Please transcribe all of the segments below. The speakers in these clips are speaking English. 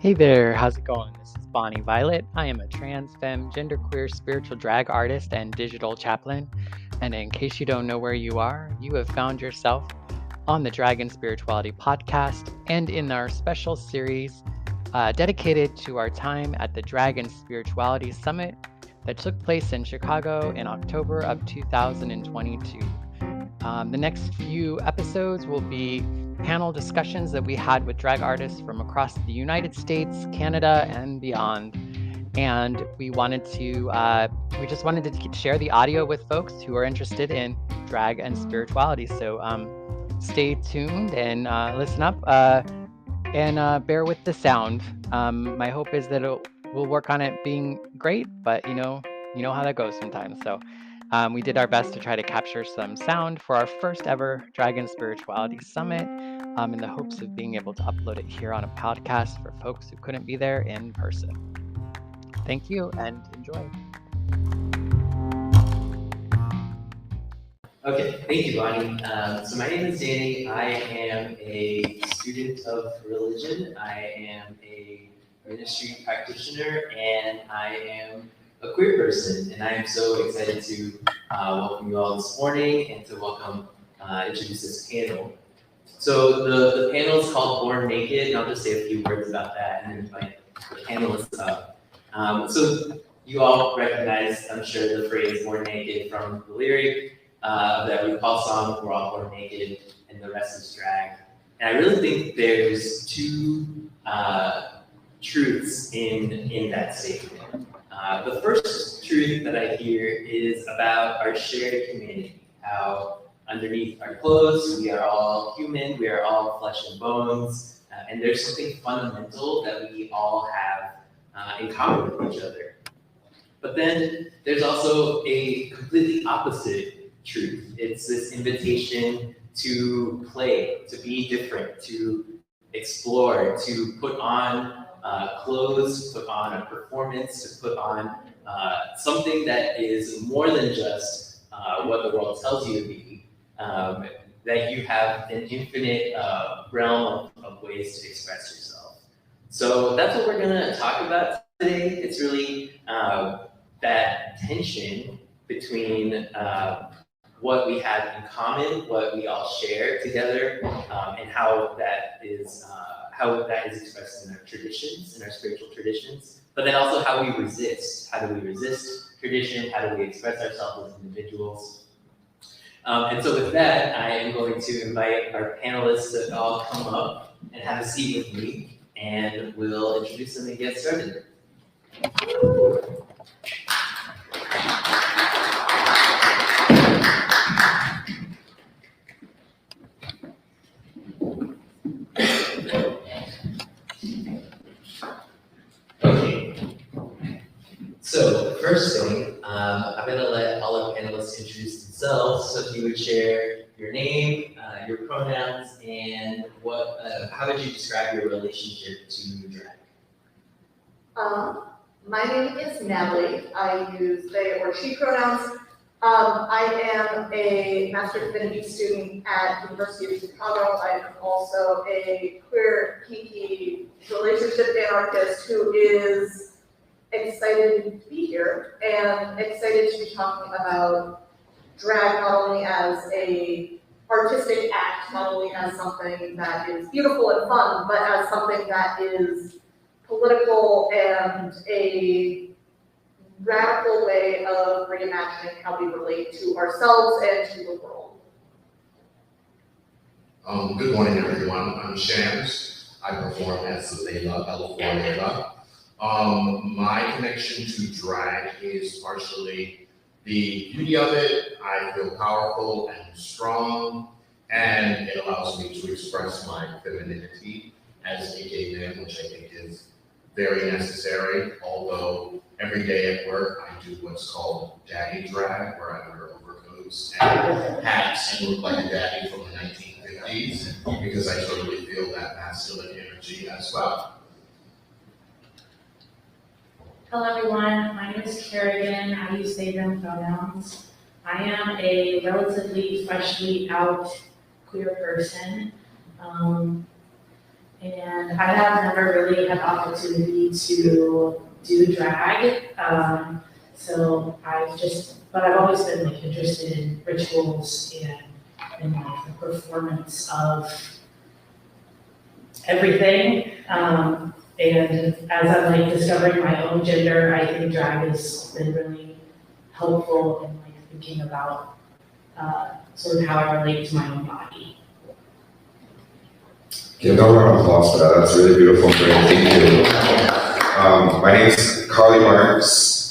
Hey there, how's it going? This is Bonnie Violet. I am a trans, femme, genderqueer, spiritual drag artist and digital chaplain. And in case you don't know where you are, you have found yourself on the Dragon Spirituality podcast and in our special series dedicated to our time at the Dragon Spirituality Summit that took place in Chicago in October of 2022. The next few episodes will be panel discussions that we had with drag artists from across the United States, Canada, and beyond. And we just wanted to share the audio with folks who are interested in drag and spirituality. So stay tuned and listen up and bear with the sound. My hope is that we'll work on it being great, but you know how that goes sometimes. So we did our best to try to capture some sound for our first ever Dragon Spirituality Summit in the hopes of being able to upload it here on a podcast for folks who couldn't be there in person. Thank you and enjoy. Okay, thank you, Bonnie. So my name is Danny. I am a student of religion. I am a ministry practitioner, and I am a queer person. And I am so excited to welcome you all this morning and to introduce this panel. So the panel is called Born Naked, and I'll just say a few words about that and then invite the panelists up. So you all recognize, I'm sure, the phrase Born Naked from the lyric that RuPaul song, We're All Born Naked, and the rest is drag. And I really think there's two truths in that statement. The first truth that I hear is about our shared humanity, how underneath our clothes, we are all human, we are all flesh and bones, and there's something fundamental that we all have in common with each other. But then there's also a completely opposite truth. It's this invitation to play, to be different, to explore, to put on clothes, to put on a performance, to put on something that is more than just what the world tells you to be. That you have an infinite realm of ways to express yourself. So that's what we're going to talk about today. It's really that tension between what we have in common, what we all share together, and how that is expressed in our traditions, in our spiritual traditions, but then also how we resist. How do we resist tradition? How do we express ourselves as individuals? And so with that, I am going to invite our panelists to all come up and have a seat with me, and we'll introduce them and get started. Okay. So first thing, I'm going to let all our panelists introduce themselves. So if you would share your name, your pronouns, and how would you describe your relationship to drag? My name is Natalie. I use they or she pronouns. I am a Master of Divinity student at the University of Chicago. I'm also a queer, kinky relationship anarchist who is excited to be here and excited to be talking about drag not only as a artistic act, not only as something that is beautiful and fun, but as something that is political and a radical way of reimagining how we relate to ourselves and to the world. Good morning, everyone. I'm Shams. I perform as Layla, L for Layla. My connection to drag is partially the beauty of it. I feel powerful and strong, and it allows me to express my femininity as a gay man, which I think is very necessary. Although every day at work, I do what's called daddy drag, where I wear overcoats and hats and look like a daddy from the 1950s, because I totally feel that masculine energy as well. Hello everyone, my name is Kerrigan. I use they them pronouns. I am a relatively freshly out queer person. And I have never really had the opportunity to do drag. But I've always been like interested in rituals and like the performance of everything. And as I'm like discovering my own gender, I think drag has been really helpful in like thinking about sort of how I relate to my own body. Give no round of applause for that. That's really beautiful. Great. Thank you. My name is Carly Marks.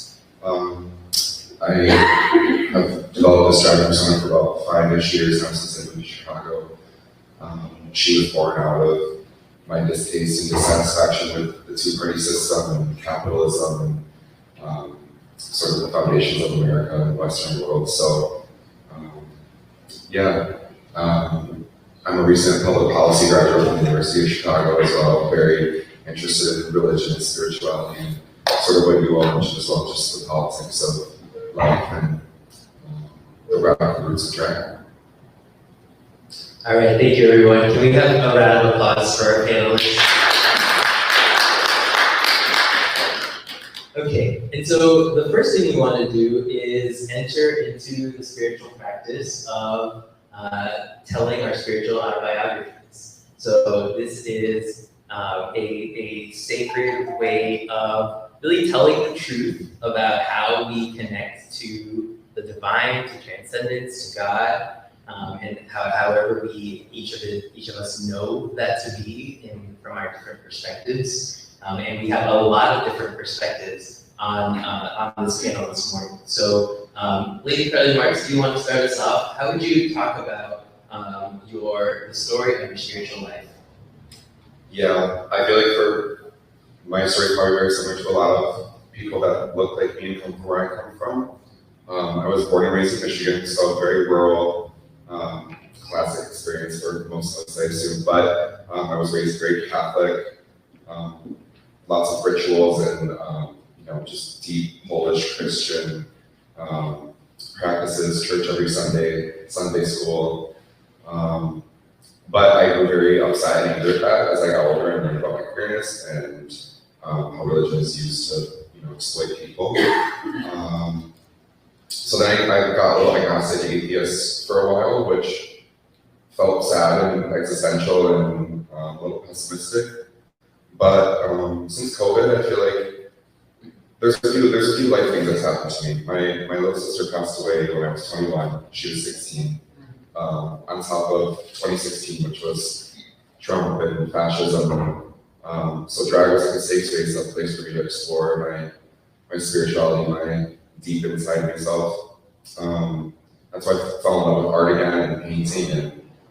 I have developed this drag persona for about 5-ish years now since I moved to Chicago. She was born out of my distaste and dissatisfaction with the two-party system and capitalism and sort of the foundations of America and the Western world. So, I'm a recent public policy graduate from the University of Chicago as well, very interested in religion and spirituality, and sort of what you all mentioned as well, just the politics of life and the radical roots of drag. All right, thank you everyone. Can we have a round of applause for our panelists? Okay, and so the first thing we want to do is enter into the spiritual practice of telling our spiritual autobiographies. So this is a sacred way of really telling the truth about how we connect to the divine, to transcendence, to God, and however we each of us know that to be from our different perspectives. And we have a lot of different perspectives on this panel this morning. So, Lady Carly Marks, do you want to start us off? How would you talk about the story of your spiritual life? Yeah, I feel like for my story, it's probably very similar to a lot of people that look like me and come from where I come from. I was born and raised in Michigan, so very rural, classic experience for most of us, I assume. But I was raised very Catholic, lots of rituals and just deep Polish Christian practices, church every Sunday, Sunday school. But I grew very upset and angry at that as I got older and learned about my queerness and how religion is used to exploit people. So then I got a little agnostic atheist for a while, which felt sad and existential and a little pessimistic. But since COVID, I feel like there's a few life things that's happened to me. My little sister passed away when I was 21. She was 16. On top of 2016, which was Trump and fascism. So drag was like a safe space, a place for me to explore my spirituality, my deep inside myself. That's why I fell in love with art again and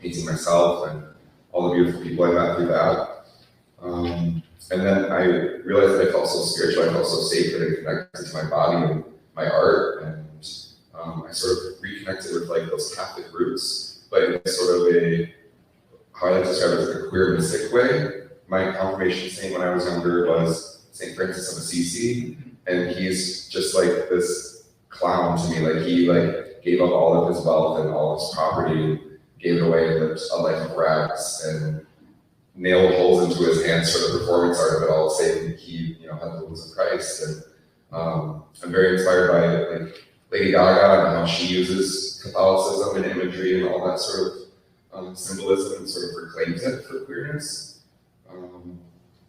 painting myself and all the beautiful people I met through that. And then I realized that I felt so spiritual, I felt so sacred and connected to my body and my art, and I sort of reconnected with like those Catholic roots, but in sort of how I like to describe it as a queer mystic way. My confirmation saint when I was younger was St. Francis of Assisi, and he's just like this clown to me. Like he gave up all of his wealth and all his property, gave it away, and lived a life of rags, and nailed holes into his hands for the performance art of it all, saying he had the wounds of Christ. And I'm very inspired by like Lady Gaga and how she uses Catholicism and imagery and all that sort of symbolism and sort of reclaims it for queerness.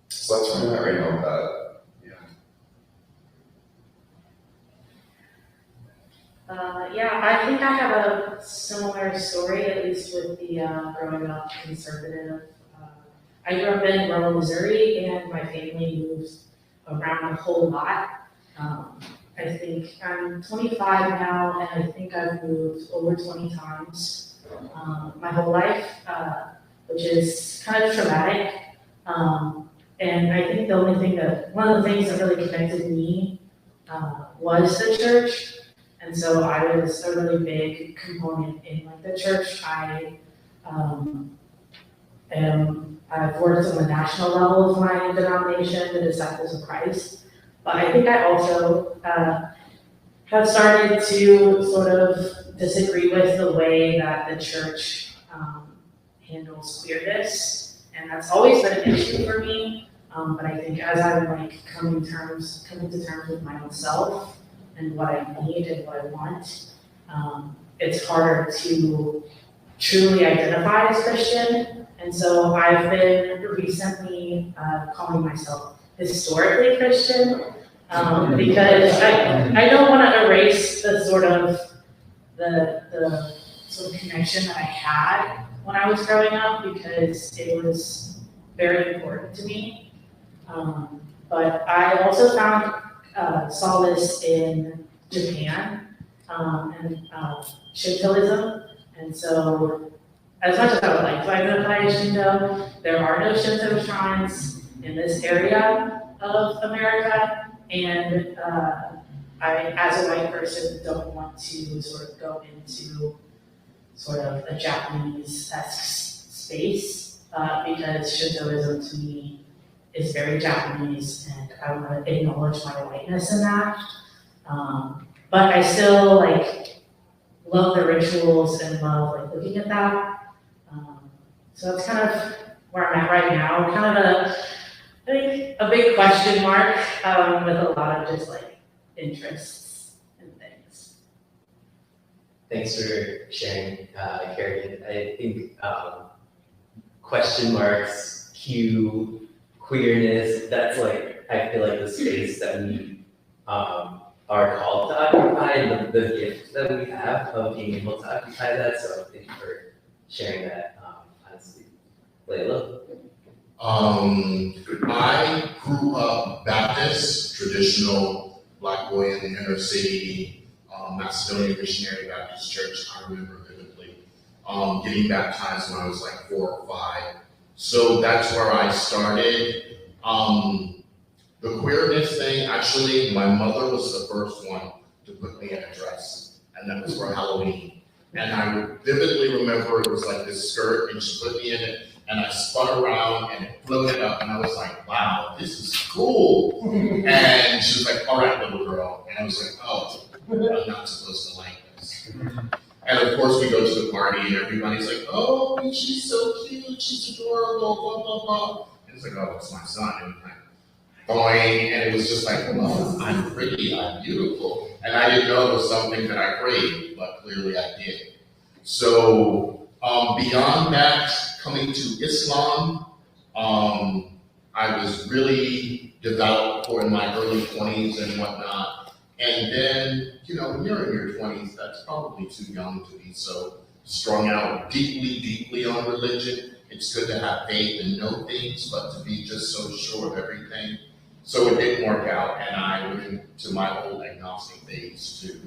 So that's where I'm at right now with that. I think I have a similar story, at least with the growing up conservative. I grew up in rural Missouri, and my family moved around a whole lot. I think I'm 25 now, and I think I've moved over 20 times my whole life, which is kind of traumatic. And I think one of the things that really connected me was the church. And so I was a really big component in like the church. I've worked on the national level of my denomination, the Disciples of Christ. But I think I also have started to sort of disagree with the way that the church handles queerness and that's always been an issue for me. But I think as I'm like coming to terms with my own self and what I need and what I want, it's harder to truly identify as Christian. And so I've been recently calling myself historically Christian, because I don't want to erase the sort of connection that I had when I was growing up, because it was very important to me. But I also found solace in Japan and Shintoism. And so, as much as I would like to identify as Shinto, there are no Shinto shrines in this area of America. And I, as a white person, don't want to sort of go into sort of a Japanese-esque space, because Shintoism to me is very Japanese, and I want to acknowledge my whiteness in that. But I still like love the rituals and love like looking at that. So that's kind of where I'm at right now. Kind of a big question mark, with a lot of just like interests and things. Thanks for sharing, Kerrigan. I think question marks, Q, queerness, that's like, I feel like the space that we are called to occupy, and the gift that we have of being able to occupy that. So thank you for sharing that, honestly. Layla? I grew up Baptist, traditional Black boy in the inner city, Macedonian Missionary Baptist Church. I remember vividly getting baptized when I was like 4 or 5. So that's where I started. The queerness thing, actually, my mother was the first one to put me in a dress, and that was for Halloween. And I vividly remember it was like this skirt, and she put me in it, and I spun around, and it floated up, and I was like, wow, this is cool. And she was like, all right, little girl. And I was like, oh, I'm not supposed to like this. And of course, we go to the party, and everybody's like, oh, she's so cute, she's adorable, blah, blah, blah. And it's like, oh, it's my son. And I'm going, and it was just like, well, I'm pretty, I'm beautiful. And I didn't know it was something that I craved, but clearly I did. So beyond that, coming to Islam, I was really devout in my early 20s and whatnot. And then, when you're in your 20s, that's probably too young to be so strung out deeply on religion. It's good to have faith and know things, but to be just so sure of everything. So it didn't work out, and I went into my whole agnostic phase too.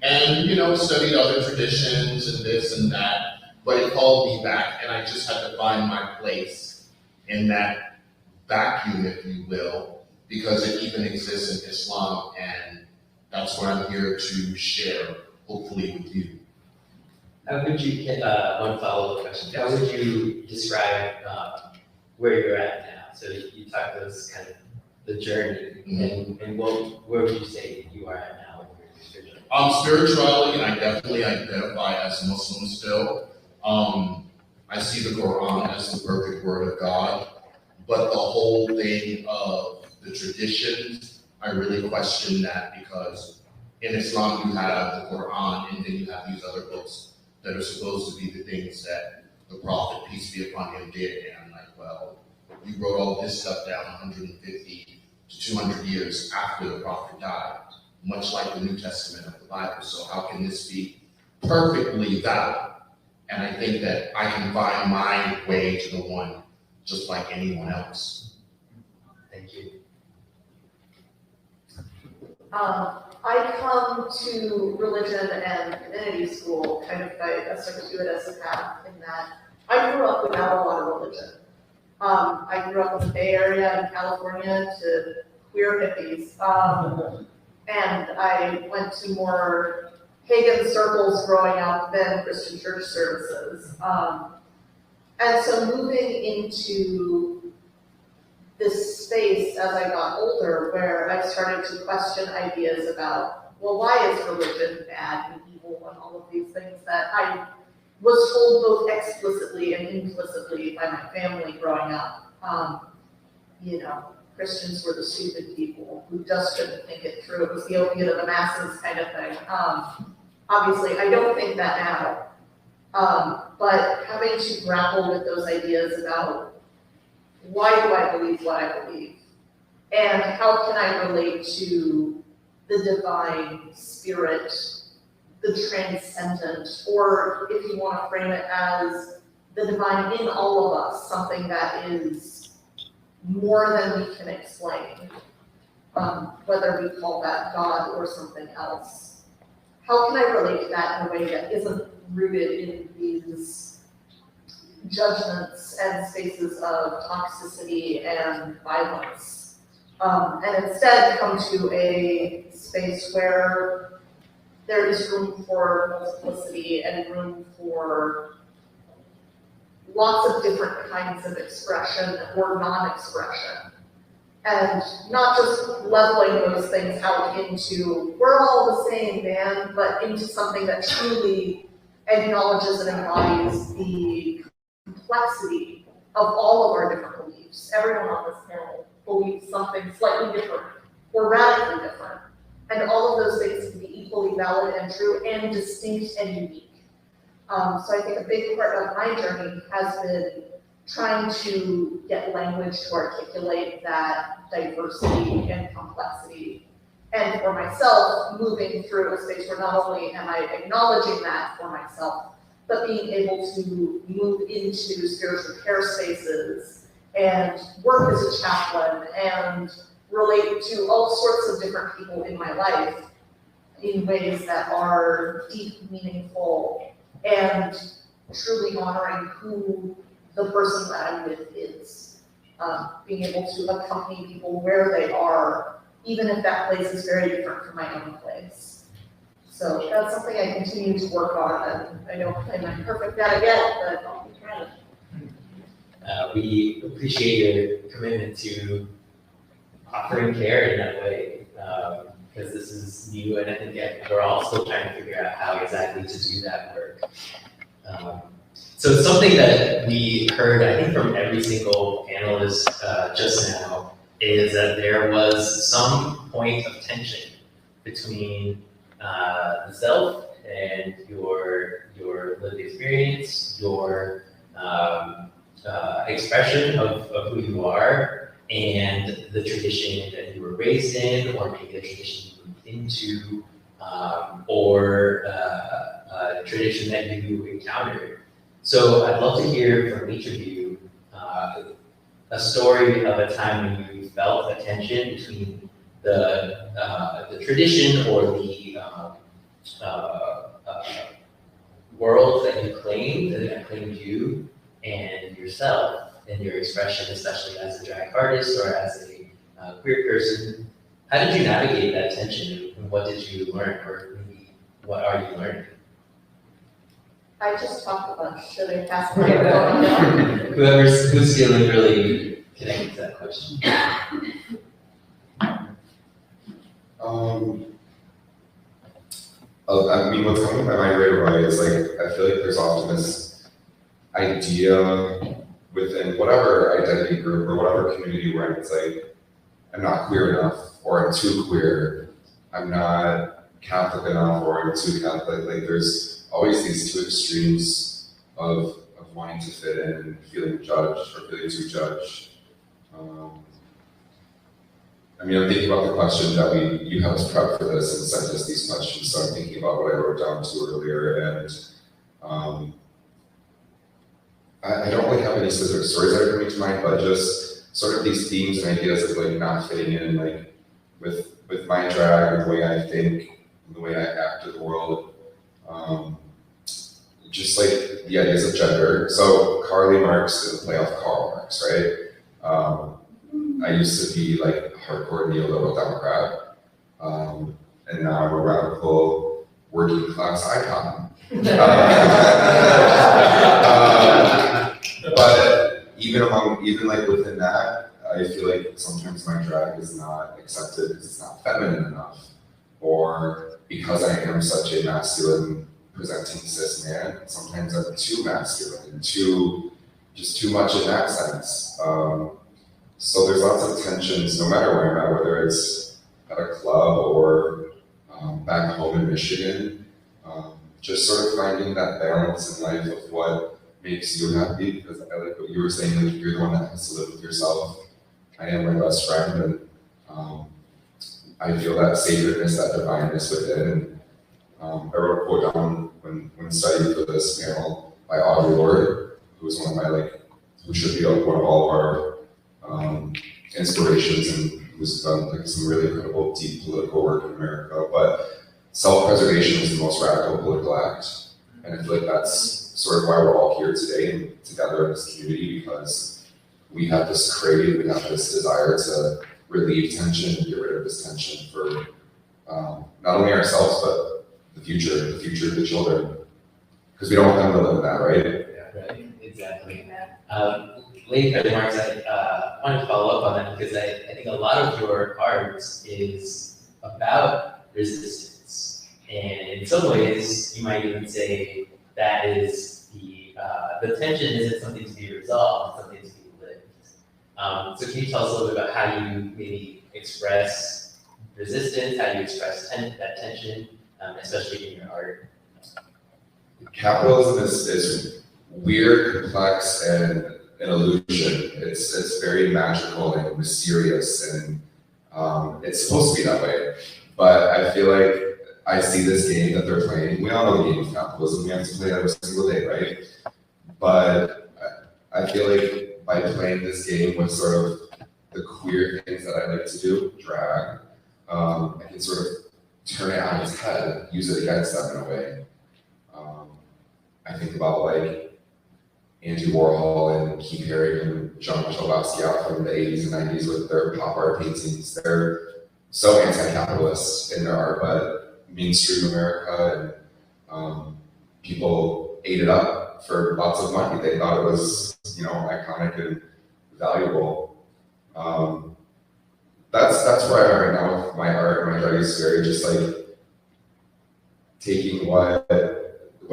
And, studied other traditions and this and that, but it called me back, and I just had to find my place in that vacuum, if you will, because it even exists in Islam, and that's what I'm here to share, hopefully, with you. How would you, one follow-up question, how would you describe where you're at now? So you talked about this kind of the journey, and where would you say you are at now? Spirituality, I definitely identify as Muslim still. I see the Quran as the perfect word of God, but the whole thing of the traditions, I really question that, because in Islam you have the Quran, and then you have these other books that are supposed to be the things that the Prophet, peace be upon him, did. And I'm like, well, you wrote all this stuff down 150 to 200 years after the Prophet died, much like the New Testament of the Bible. So how can this be perfectly valid? And I think that I can find my way to the one just like anyone else. Thank you. I come to religion and divinity school kind of by a circuitous path, in that I grew up without a lot of religion. I grew up in the Bay Area in California to queer hippies. And I went to more pagan circles growing up than Christian church services. And so moving into this space as I got older, where I started to question ideas about, well, why is religion bad and evil and all of these things that I was told both explicitly and implicitly by my family growing up. You know, Christians were the stupid people who just couldn't think it through. It was the opiate of the masses kind of thing. Obviously, I don't think that now. But having to grapple with those ideas about why do I believe what I believe? And how can I relate to the divine spirit, the transcendent, or if you want to frame it as the divine in all of us, something that is more than we can explain, whether we call that God or something else. How can I relate to that in a way that isn't rooted in these judgments and spaces of toxicity and violence, and instead come to a space where there is room for multiplicity and room for lots of different kinds of expression or non-expression, and not just leveling those things out into, we're all the same, man, but into something that truly acknowledges and embodies the complexity of all of our different beliefs. Everyone on this panel believes something slightly different or radically different, and all of those things can be equally valid and true and distinct and unique. So I think a big part of my journey has been trying to get language to articulate that diversity and complexity. And for myself, moving through a space where not only am I acknowledging that for myself, but being able to move into spiritual care spaces and work as a chaplain and relate to all sorts of different people in my life in ways that are deep, meaningful, and truly honoring who the person that I'm with is. Being able to accompany people where they are, even if that place is very different from my own place. So that's something I continue to work on, and I don't claim I'm perfect at it yet, but I'll be trying. We appreciate your commitment to offering care in that way, because this is new, and I think we're all still trying to figure out how exactly to do that work. So something that we heard, I think, from every single panelist just now is that there was some point of tension between the self and your lived experience, your expression of who you are, and the tradition that you were raised in, or maybe a tradition you moved into, or a tradition that you encountered. So I'd love to hear from each of you a story of a time when you felt a tension between the tradition or the world that you claimed, that claimed you, and yourself and your expression, especially as a drag artist or as a queer person. How did you navigate that tension, and what did you learn, or maybe what are you learning? I just talked a bunch. Should I pass the microphone? Who's feeling really connected to that question? I mean, what's coming to my mind right away is like, I feel like there's often this idea within whatever identity group or whatever community we're in. It's like, I'm not queer enough, or I'm too queer. I'm not Catholic enough, or I'm too Catholic. Like, there's always these two extremes of wanting to fit in and feeling judged or feeling too judged. I mean, I'm thinking about the question that you helped prep for this and sent us these questions, so I'm thinking about what I wrote down to earlier, and I don't really have any specific stories that are coming to mind, but just sort of these themes and ideas of like not fitting in, like with my drag or the way I think, the way I act in the world. Just like the ideas of gender. So Karl Marx is a play off Karl Marx, right? I used to be like a hardcore neoliberal Democrat, and now I'm a radical working class icon. But even like within that, I feel like sometimes my drag is not accepted because it's not feminine enough, or because I am such a masculine presenting cis man. Sometimes I'm too masculine and too much in that sense. So there's lots of tensions no matter where I'm at, whether it's at a club or back home in Michigan. Just sort of finding that balance in life of what makes you happy, because I like what you were saying, like you're the one that has to live with yourself. I am my best friend, and I feel that sacredness, that divineness within. I wrote a quote down when studying for this panel by Audre Lorde, who was one of my who should be one of all of our inspirations, and who's done some really incredible deep political work in America. But self-preservation is the most radical political act, and I feel like that's sort of why we're all here today and together in this community, because we have this crave, we have this desire to relieve tension and get rid of this tension for not only ourselves, but the future of the children. Because we don't want them to live in that, right? Yeah, right, exactly. Late remarks, I wanted to follow up on that because I think a lot of your art is about resistance. And in some ways, you might even say that is the tension isn't something to be resolved, it's something to be lived. So can you tell us a little bit about how you maybe express resistance, how you express that tension, especially in your art? Capitalism is weird, complex, and an illusion. It's very magical and mysterious, and it's supposed to be that way. But I feel like I see this game that they're playing. We all know the game of capitalism. We have to play it every single day, right? But I feel like by playing this game with sort of the queer things that I like to do, drag, I can sort of turn it on its head, use it against them in a way. I think about like Andy Warhol and Keith Haring and Jean-Michel Basquiat from the 80s and 90s with their pop art paintings. They're so anti-capitalist in their art, but mainstream America and people ate it up for lots of money. They thought it was, iconic and valuable. That's where I'm at right now with my art. My drag is very just like taking what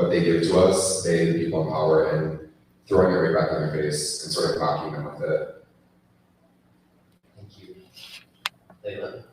they give to us, the people in power, and throwing it right back in their face and sort of mocking them with it. Thank you. Layla?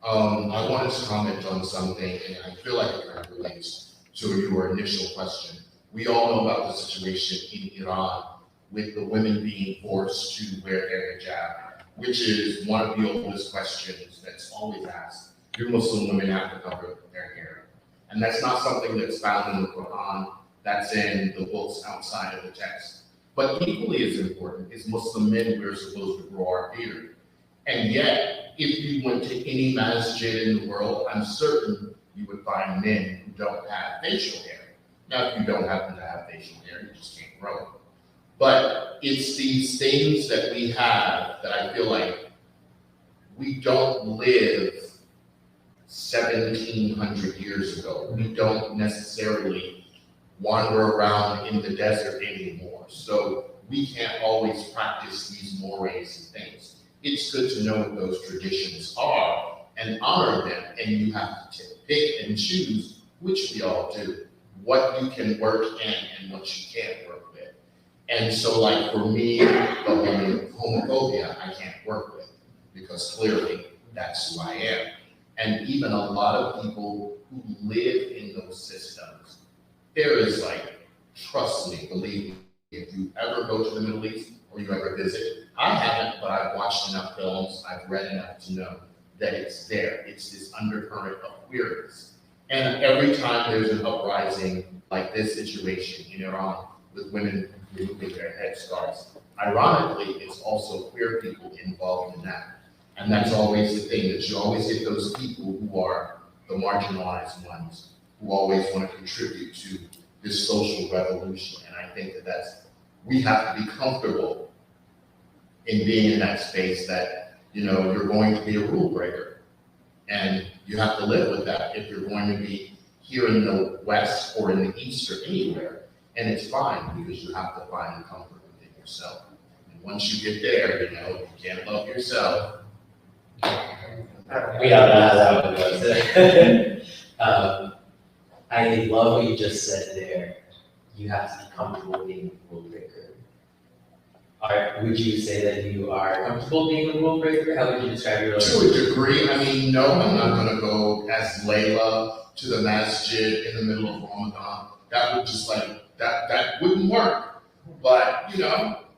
I wanted to comment on something, and I feel like it kind of relates to your initial question. We all know about the situation in Iran with the women being forced to wear their hijab, which is one of the oldest questions that's always asked. Do Muslim women have to cover their hair? And that's not something that's found in the Quran, that's in the books outside of the text. But equally as important is Muslim men, we're supposed to grow our beard. And yet, if you went to any masjid in the world, I'm certain you would find men who don't have facial hair. Now, if you don't happen to have facial hair, you just can't grow it. But it's these things that we have that I feel like we don't live 1,700 years ago. We don't necessarily wander around in the desert anymore. So we can't always practice these mores and things. It's good to know what those traditions are and honor them. And you have to pick and choose, which we all do, what you can work in and what you can't work with. And so like for me, the homophobia I can't work with because clearly that's who I am. And even a lot of people who live in those systems, there is like, trust me, believe me, if you ever go to the Middle East or you ever visit, I haven't, but I've watched enough films, I've read enough to know that it's there. It's this undercurrent of queerness. And every time there's an uprising like this situation in Iran with women removing their headscarves, ironically, it's also queer people involved in that. And that's always the thing, that you always get those people who are the marginalized ones, who always want to contribute to this social revolution. And I think that we have to be comfortable in being in that space that, you're going to be a rule breaker. And you have to live with that if you're going to be here in the West or in the East or anywhere. And it's fine because you have to find the comfort within yourself. And once you get there, you can't love yourself. We all know how that one goes. I love what you just said there. You have to be comfortable being a rule breaker. Would you say that you are comfortable being a rule breaker? How would you describe your To a degree, I mean, no, I'm not gonna go as Layla to the masjid in the middle of Ramadan. That would just that wouldn't work. But,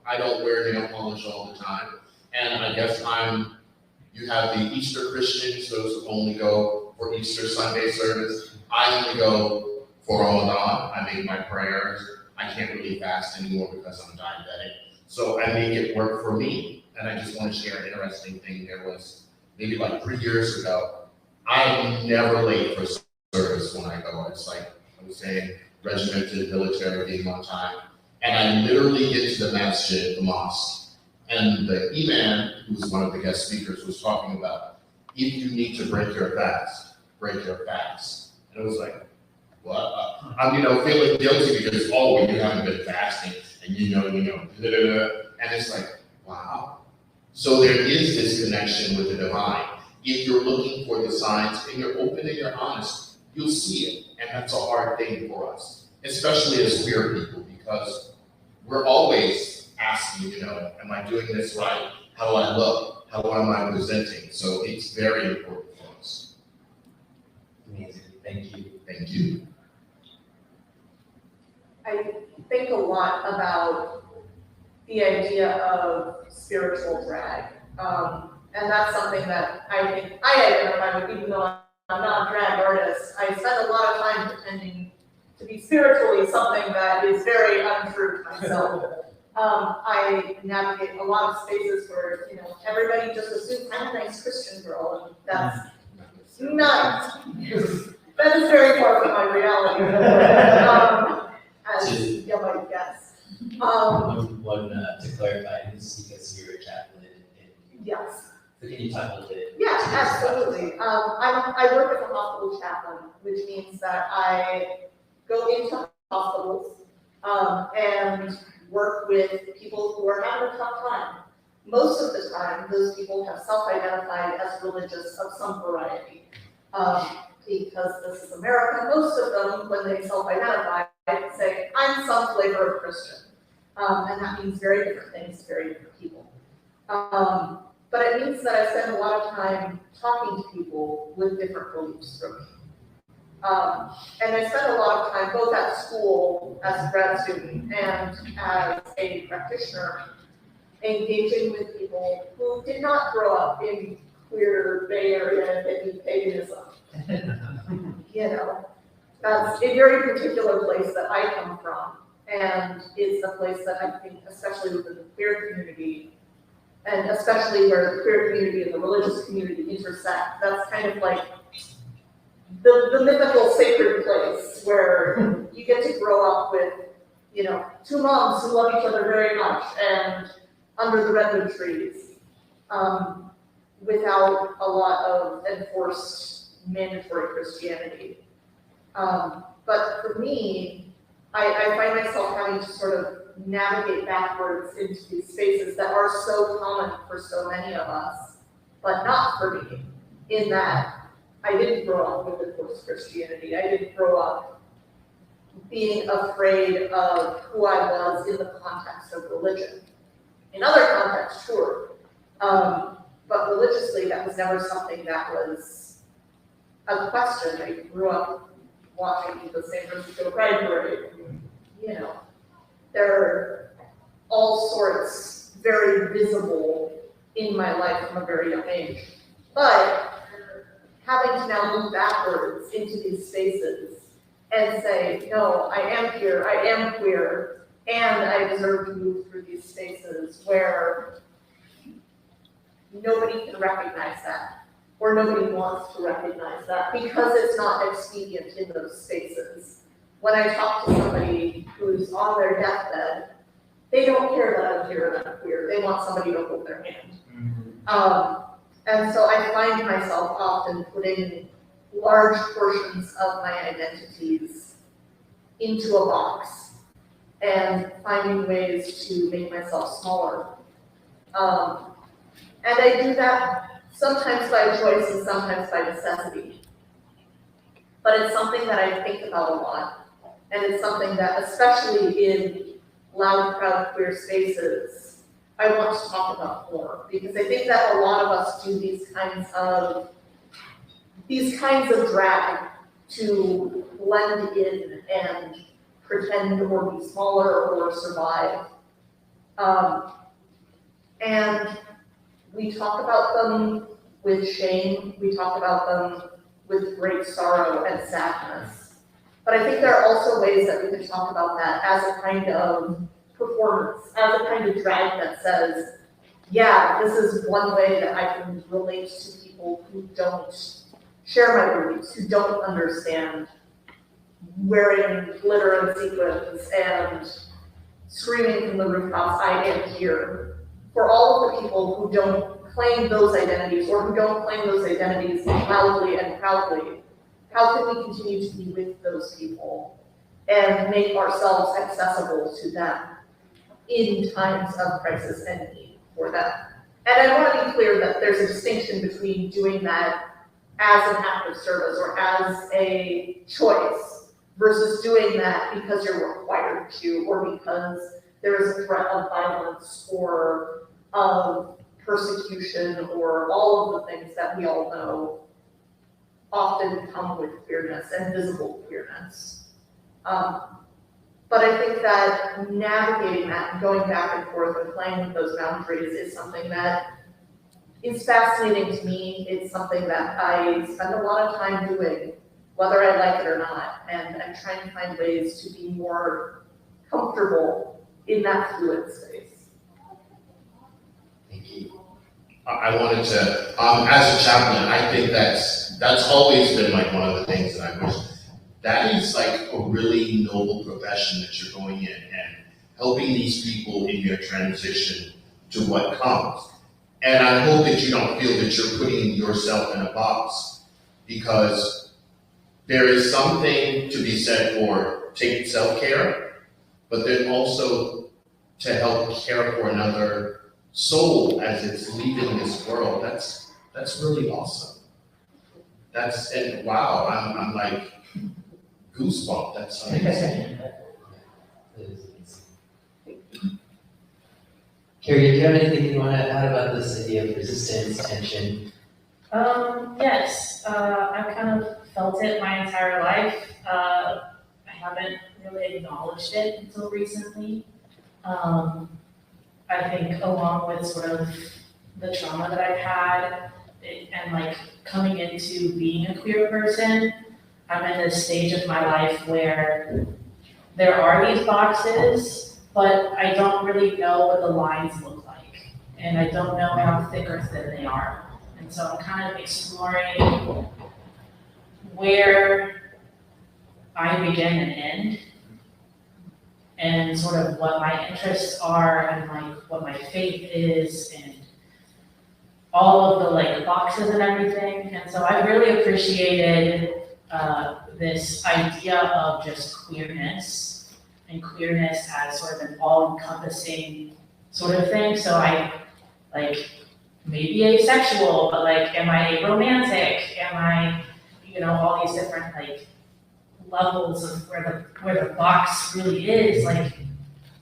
I don't wear nail polish all the time. And I guess you have the Easter Christians, those who only go for Easter Sunday service. I only go for Ramadan. I make my prayers. I can't really fast anymore because I'm diabetic. So I make it work for me. And I just want to share an interesting thing. There was maybe like 3 years ago, I'm never late for service when I go. It's like I was saying, regimented military being on time. And I literally get to the masjid, the mosque, and the imam, who's one of the guest speakers, was talking about, if you need to break your fast, break your fast. And it was like, what? I'm, feeling guilty because, well, you haven't been fasting, and and it's like, wow. So there is this connection with the divine. If you're looking for the signs and you're open and you're honest, you'll see it. And that's a hard thing for us, especially as queer people, because we're always asking, am I doing this right? How do I look? How am I presenting? So it's very important for us. Amazing. Thank you. Thank you. I think a lot about the idea of spiritual drag. And that's something that I think I identify with, even though I'm not a drag artist. I spend a lot of time pretending to be spiritually something that is very untrue to myself. I navigate a lot of spaces where, everybody just assumes I'm a nice Christian girl, and that's not, that is very far from my reality. As you might guess. One to clarify, this is because you're a chaplain. Yes. So can you talk a little bit? Yeah, absolutely. I work as a hospital chaplain, which means that I go into hospitals and work with people who are having a tough time. Most of the time, those people have self-identified as religious of some variety. Because this is America, most of them, when they self-identify, say, I'm some flavor of Christian. And that means very different things to very different people. But it means that I spend a lot of time talking to people with different beliefs from me. And I spend a lot of time both at school as a grad student and as a practitioner engaging with people who did not grow up in queer Bay Area hippie paganism. That's a very particular place that I come from, and it's a place that I think, especially within the queer community, and especially where the queer community and the religious community intersect, that's kind of like the mythical sacred place where you get to grow up with, two moms who love each other very much and under the redwood trees, without a lot of enforced mandatory Christianity. But for me, I find myself having to sort of navigate backwards into these spaces that are so common for so many of us, but not for me, in that I didn't grow up with enforced Christianity. I didn't grow up being afraid of who I was in the context of religion. In other contexts, sure. But religiously, that was never something that was a question. I grew up watching the San Francisco Pride Parade. There are all sorts very visible in my life from a very young age. But having to now move backwards into these spaces and say, no, I am here, I am queer, and I deserve to move through these spaces where nobody can recognize that, or nobody wants to recognize that, because it's not expedient in those spaces. When I talk to somebody who's on their deathbed, they don't care that I'm here and I'm queer. They want somebody to hold their hand. And so I find myself often putting large portions of my identities into a box and finding ways to make myself smaller. And I do that sometimes by choice and sometimes by necessity. but it's something that I think about a lot. And it's something that, especially in loud, proud, queer spaces, I want to talk about more, because I think that a lot of us do these kinds of drag to blend in and pretend or be smaller or survive. And we talk about them with shame, we talk about them with great sorrow and sadness. But I think there are also ways that we can talk about that as a kind of performance, as a kind of drag that says, yeah, this is one way that I can relate to people who don't share my beliefs, who don't understand wearing glitter and sequins and screaming from the rooftops, I am here. For all of the people who don't claim those identities, or who don't claim those identities loudly and proudly, how can we continue to be with those people and make ourselves accessible to them in times of crisis and need for them? And I want to be clear that there's a distinction between doing that as an act of service or as a choice versus doing that because you're required to, or because there is a threat of violence or of persecution or all of the things that we all know often come with queerness and visible queerness. But I think that navigating that and going back and forth and playing with those boundaries is something that is fascinating to me. It's something that I spend a lot of time doing, whether I like it or not. And I'm trying to find ways to be more comfortable in that fluid space. Thank you. I wanted to, as a chaplain, I think that's always been like one of the things that I wish. That is like a really noble profession that you're going in and helping these people in your transition to what comes. And I hope that you don't feel that you're putting yourself in a box, because there is something to be said for taking self-care, but then also to help care for another soul as it's leaving this world. That's really awesome. And wow, I'm like goosebump. That's amazing. Carrie, do you have anything you want to add about this idea of resistance, tension? Yes, I've kind of felt it my entire life. I haven't really acknowledged it until recently. I think along with sort of the trauma that I've had and like coming into being a queer person, I'm in this stage of my life where there are these boxes, but I don't really know what the lines look like. And I don't know how thick or thin they are. And so I'm kind of exploring where I begin and end, and sort of what my interests are and like what my faith is and all of the like boxes and everything. And so I really appreciated this idea of just queerness, and queerness as sort of an all-encompassing sort of thing. So I like maybe asexual, but like, am I romantic? Am I, all these different like levels of where the box really is. Like,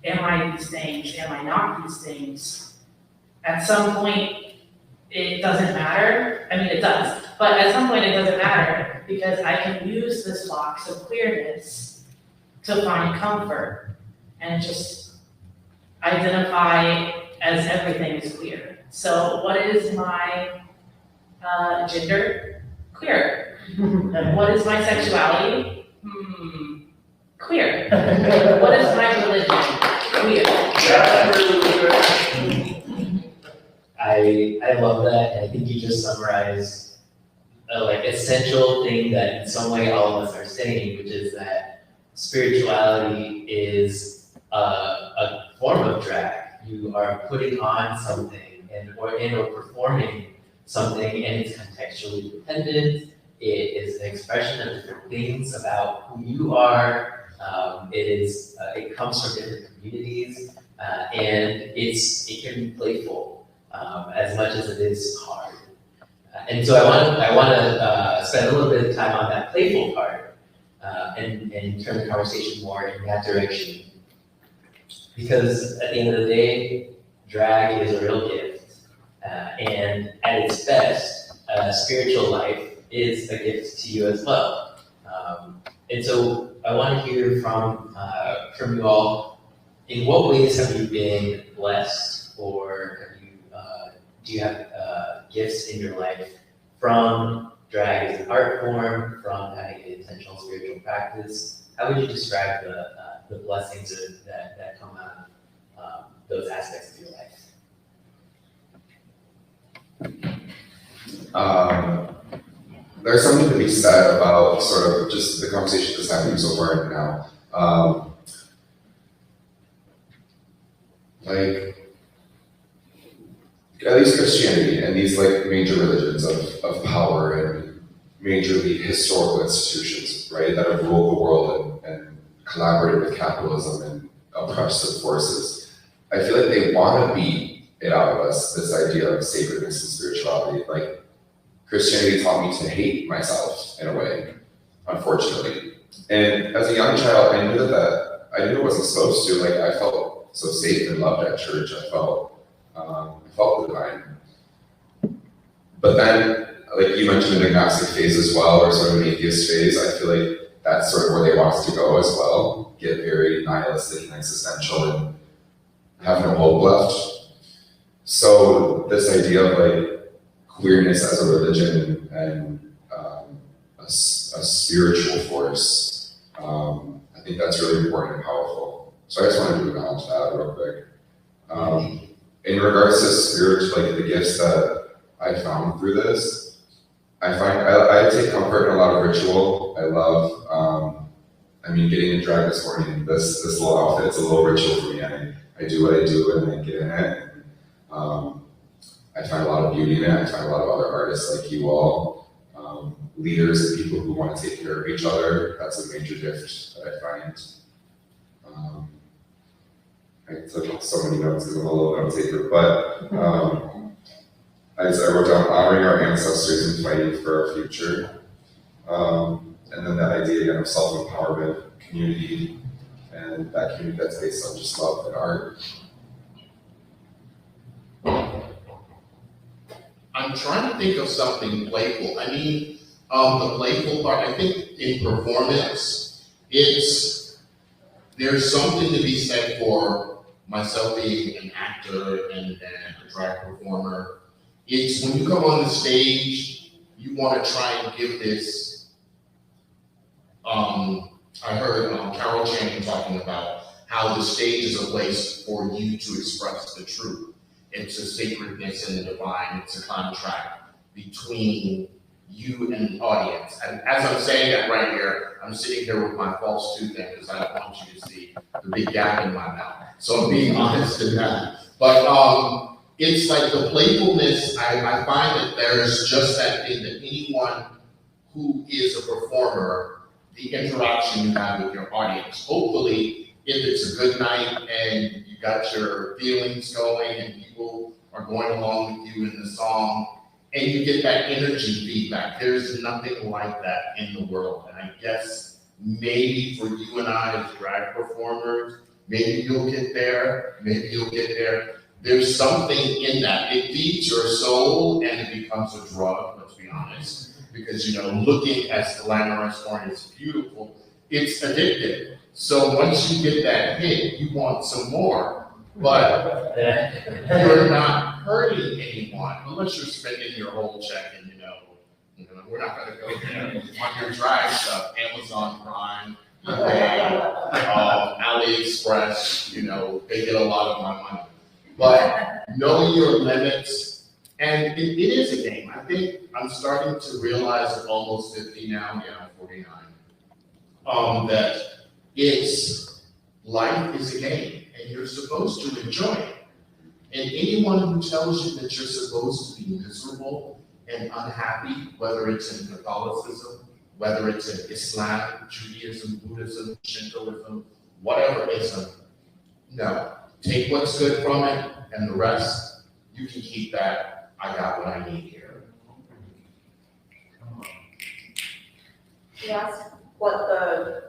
am I these things? Am I not these things? At some point, it doesn't matter. I mean, it does, but at some point it doesn't matter, because I can use this box of queerness to find comfort and just identify as everything is queer. So what is my gender? Queer. And what is my sexuality? Queer. What is my religion? Queer. I love that, and I think you just summarized a like essential thing that in some way all of us are saying, which is that spirituality is a form of drag. You are putting on something or performing something, and it's contextually dependent. It is an expression of different things about who you are. It comes from different communities, and it can be playful as much as it is hard. And so I want to spend a little bit of time on that playful part and turn the conversation more in that direction. Because at the end of the day, drag is a real gift. And at its best, spiritual life is a gift to you as well. And so I want to hear from you all, in what ways have you been blessed, or have you, do you have gifts in your life from drag as an art form, from having an intentional spiritual practice? How would you describe the blessings that come out of those aspects of your life? There's something to be said about sort of just the conversation that's happening so far now. Like, at least Christianity and these like major religions of power and majorly historical institutions, right, that have ruled the world and collaborated with capitalism and oppressive forces, I feel like they want to beat it out of us, this idea of sacredness and spirituality. Like, Christianity taught me to hate myself in a way, unfortunately. And as a young child, I knew that I knew it wasn't supposed to. Like, I felt so safe and loved at church. I felt the divine. But then, like you mentioned, an agnostic phase as well, or sort of an atheist phase, I feel like that's sort of where they want us to go as well. Get very nihilistic and existential and have no hope left. So this idea of like queerness as a religion and a spiritual force, I think that's really important and powerful. So I just wanted to acknowledge that real quick. In regards to spiritual, like the gifts that I found through this, I take comfort in a lot of ritual. I love, getting in drag this morning, this little outfit, it's a little ritual for me. I do what I do and I get in it. And, I find a lot of beauty in it. I find a lot of other artists like you all, leaders and people who want to take care of each other. That's a major gift that I find. I took so many notes because I'm a little note taker, but I wrote down honoring our ancestors and fighting for our future. And then that idea again of self-empowerment, community, and that community that's based on just love and art. I'm trying to think of something playful. The playful part, I think in performance, there's something to be said for myself being an actor and a drag performer. It's when you come on the stage, you want to try and give this, I heard Carol Channing talking about how the stage is a place for you to express the truth. It's a sacredness and the divine. It's a contract between you and the audience. And as I'm saying that right here, I'm sitting here with my false tooth in because I don't want you to see the big gap in my mouth. So I'm being honest in that. But it's like the playfulness, I find that there's just that thing that anyone who is a performer, the interaction you have with your audience, hopefully, if it's a good night and you got your feelings going and people are going along with you in the song and you get that energy feedback, there's nothing like that in the world. And I guess maybe for you and I as drag performers, maybe you'll get there, maybe you'll get there. There's something in that. It feeds your soul and it becomes a drug, let's be honest. Because, looking as glamorous or as beautiful, it's addictive. So once you get that hit, you want some more. But you're not hurting anyone unless you're spending your whole check and, we're not going to go there. On your drag stuff, Amazon Prime, AliExpress, they get a lot of my money. But knowing your limits, and it is a game. I think I'm starting to realize at almost 50 now, I'm 49, that life is a game and you're supposed to enjoy it. And anyone who tells you that you're supposed to be miserable and unhappy, whether it's in Catholicism, whether it's in Islam, Judaism, Buddhism, Shintoism, whatever ism, no. Take what's good from it and the rest, you can keep that. I got what I need here. Yes, what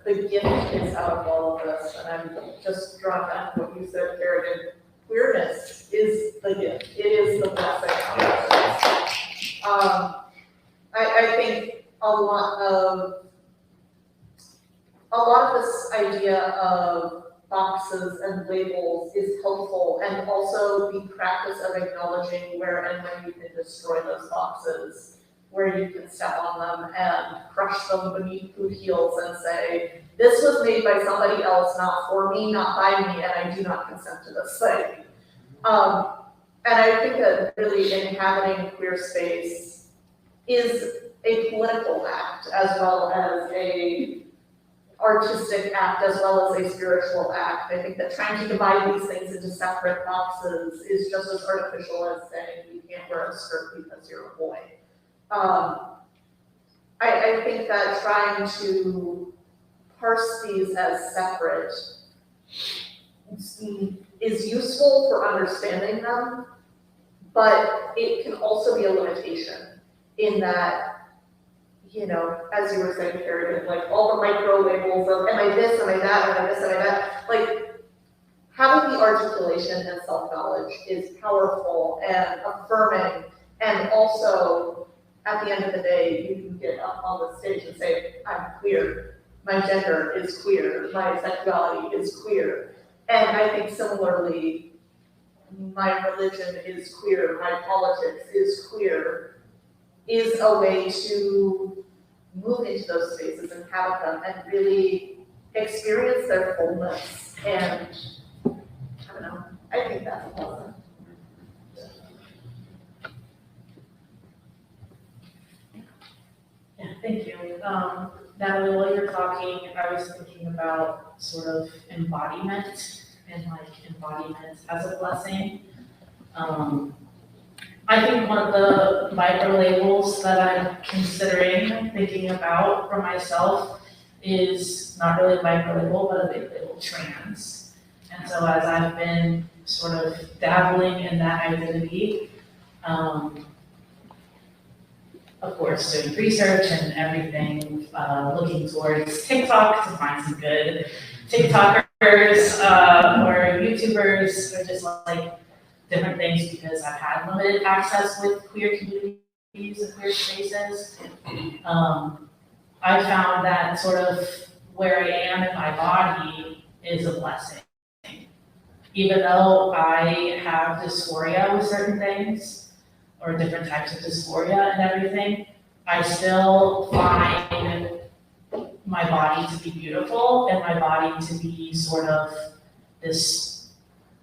the gift is out of all of this, and I'm just drawing back what you said, Karen. Queerness is the gift. It is the blessing out of this. I think a lot of this idea of boxes and labels is helpful, and also the practice of acknowledging where and when you can destroy those boxes, where you can step on them and crush them beneath boot heels and say, this was made by somebody else, not for me, not by me, and I do not consent to this thing. And I think that really inhabiting queer space is a political act as well as a artistic act as well as a spiritual act. I think that trying to divide these things into separate boxes is just as artificial as saying you can't wear a skirt because you're a boy. I think that trying to parse these as separate is useful for understanding them, but it can also be a limitation in that, you know, as you were saying, Carrie, like all the micro labels of am I this, am I that, am I this, am I that, like having the articulation and self-knowledge is powerful and affirming, and also at the end of the day, you can get up on the stage and say, I'm queer, my gender is queer, my sexuality is queer. And I think similarly, my religion is queer, my politics is queer, is a way to move into those spaces and have them and really experience their fullness. And I don't know, I think that's awesome. Yeah, thank you. Natalie, while you're talking, I was thinking about sort of embodiment and like embodiment as a blessing. I think one of the micro labels that I'm considering thinking about for myself is not really a micro label, but a big label, trans. And so as I've been sort of dabbling in that identity, of course, doing research and everything, looking towards TikTok to find some good TikTokers or YouTubers or just like different things, because I've had limited access with queer communities and queer spaces. I found that sort of where I am in my body is a blessing. Even though I have dysphoria with certain things, or different types of dysphoria and everything, I still find my body to be beautiful and my body to be sort of this,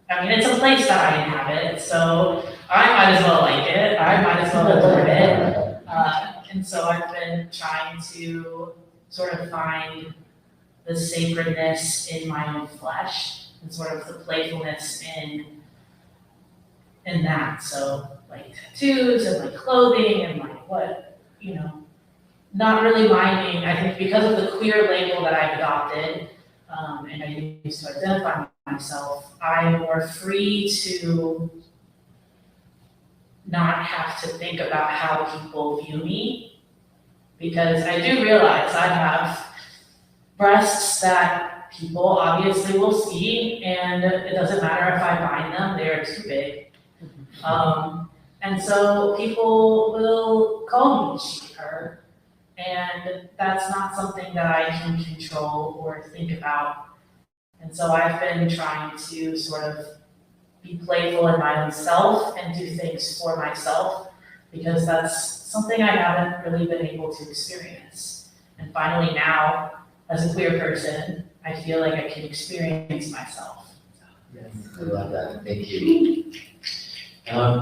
I mean, it's a place that I inhabit, so I might as well like it, I might as well adore it. And so I've been trying to sort of find the sacredness in my own flesh and sort of the playfulness in that. So like tattoos and like clothing and like what, you know, not really minding. I think because of the queer label that I've adopted, and I used to identify myself, I'm more free to not have to think about how people view me, because I do realize I have breasts that people obviously will see, and it doesn't matter if I bind them, they're too big. And so people will call me she, her, and that's not something that I can control or think about. And so I've been trying to sort of be playful in my own self and do things for myself, because that's something I haven't really been able to experience. And finally now, as a queer person, I feel like I can experience myself. Yes, I love that. Thank you.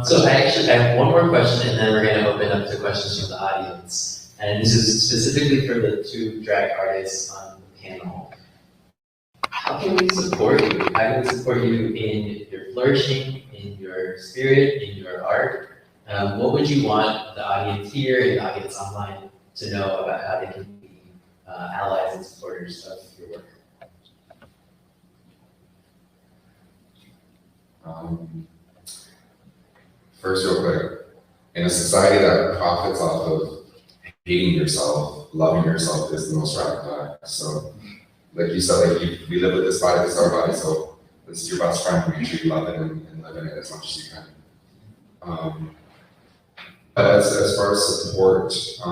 So I actually have one more question, and then we're going to open up to questions from the audience. And this is specifically for the two drag artists on the panel. How can we support you? How can we support you in your flourishing, in your spirit, in your art? What would you want the audience here and the audience online to know about how they can be allies and supporters of your work? First, real quick, in a society that profits off of hating yourself, loving yourself is the most radical act. So, like you said, like we live with this body, this is our body, so this is your best friend. Make sure you love it and live in it as much as you can. But as far as support, I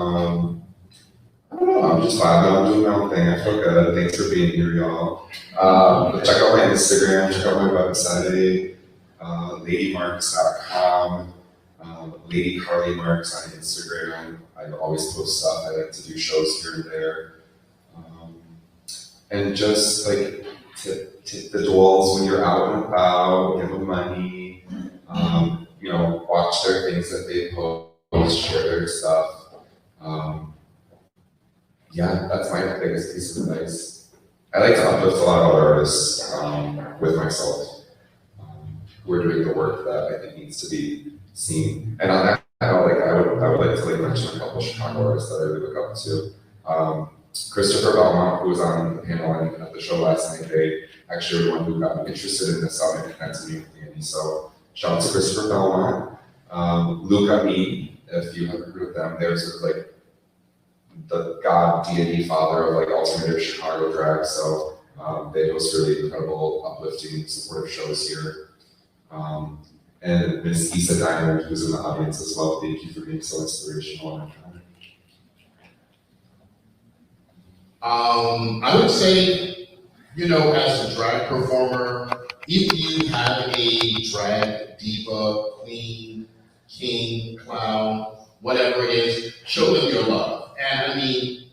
don't know, I'm just vibing, I'm doing my own thing, I feel good. Thanks for being here, y'all. Check out my Instagram, check out my website, ladymarks.com, Lady Carly Marks on Instagram. I always post stuff, I like to do shows here and there. And just like tip the duels when you're out and about, give them money, you know, watch their things that they post, share their stuff. Yeah, that's my biggest piece of advice. I like to uplift a lot of other artists with myself who are doing the work that I think needs to be seen. And on that note, like I would like to like mention a couple of Chicago artists that I really look up to. Christopher Belmont, who was on the panel and at the show last night, they actually were the one who got me interested in this and connected me with Danny. So shout out to Christopher Belmont. Luca Me, if you haven't heard of them, they're sort of like the god, deity, father of like alternative Chicago drag. So they host really incredible, uplifting, supportive shows here. And Miss Issa Diamond, who's in the audience as well. Thank you for being so inspirational. I would say, you know, as a drag performer, if you have a drag diva, queen, king, clown, whatever it is, show them your love. And I mean,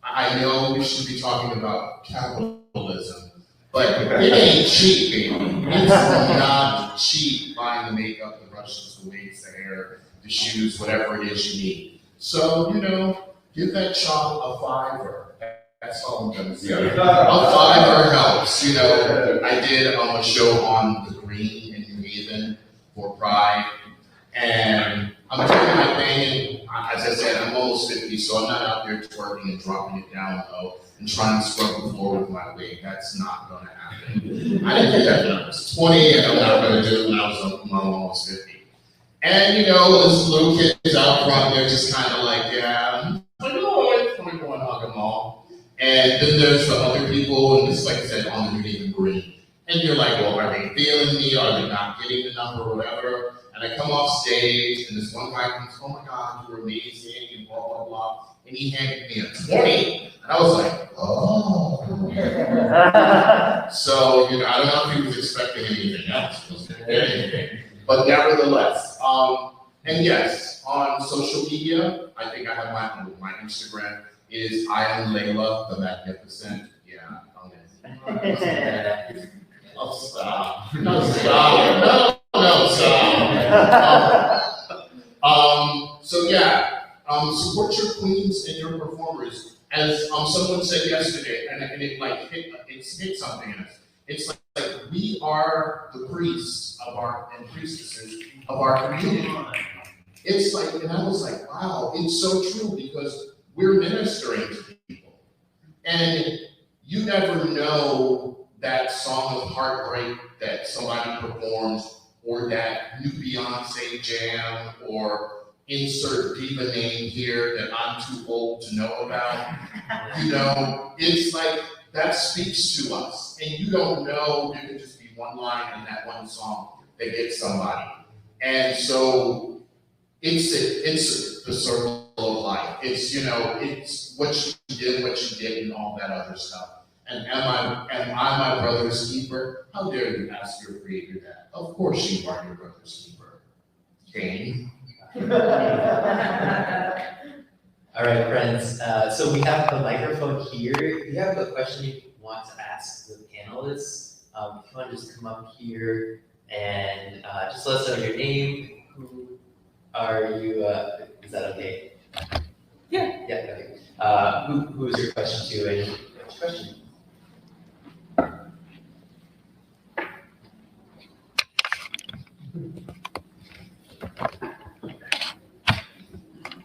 I know we should be talking about capitalism, but it ain't cheap, baby. It's not cheap buying the makeup, the brushes, the wigs, the hair, the shoes, whatever it is you need. So, you know, give that child a $5. That's all I'm gonna say. A $5 helps. You know, I did a show on the Green in New Haven for Pride, and I'm doing my thing. As I said, I'm almost 50, so I'm not out there twerking and dropping it down low and trying to scrub the floor with my wig. That's not gonna happen. I didn't do that when I was 20, and I'm not gonna do it when I was almost 50. And you know, those little kids out front, they're just kind of like, yeah, like, oh, I just want to go and hug them all. And then there's the other people, and just like I said, on the New Haven Green. And you're like, well, are they feeling me? Are they not getting the number or whatever? And I come off stage, and this one guy comes, oh my God, you're amazing, and blah, blah, blah. And he handed me a 20. And I was like, oh. So, you know, I don't know if he was expecting anything else. He wasn't gonna get anything. But nevertheless, and yes, on social media, I think I have my Instagram is I am Layla the Magnificent. Yeah, oh, stop. No, stop. No, stop. So yeah, support your queens and your performers. As someone said yesterday, and it like hit something in us. It's like we are the priests of and priestesses of our community. It's like, and I was like, wow, it's so true because we're ministering to people. And you never know that song of heartbreak that somebody performs, or that new Beyonce jam, or insert diva name here that I'm too old to know about. You know, it's like that speaks to us. And you don't know, there could just be one line in that one song that gets somebody. And so it's the circle of life. It's, you know, it's what you did, and all that other stuff. And am I my brother's keeper? How dare you ask your creator that? Of course you are your brother's keeper. Cain. All right, friends. So we have the microphone here. If you have a question you want to ask the panelists, if you want to just come up here and just let us know your name. Who are you? Is that okay? Yeah. Yeah. Okay. Who is your question to? And which question?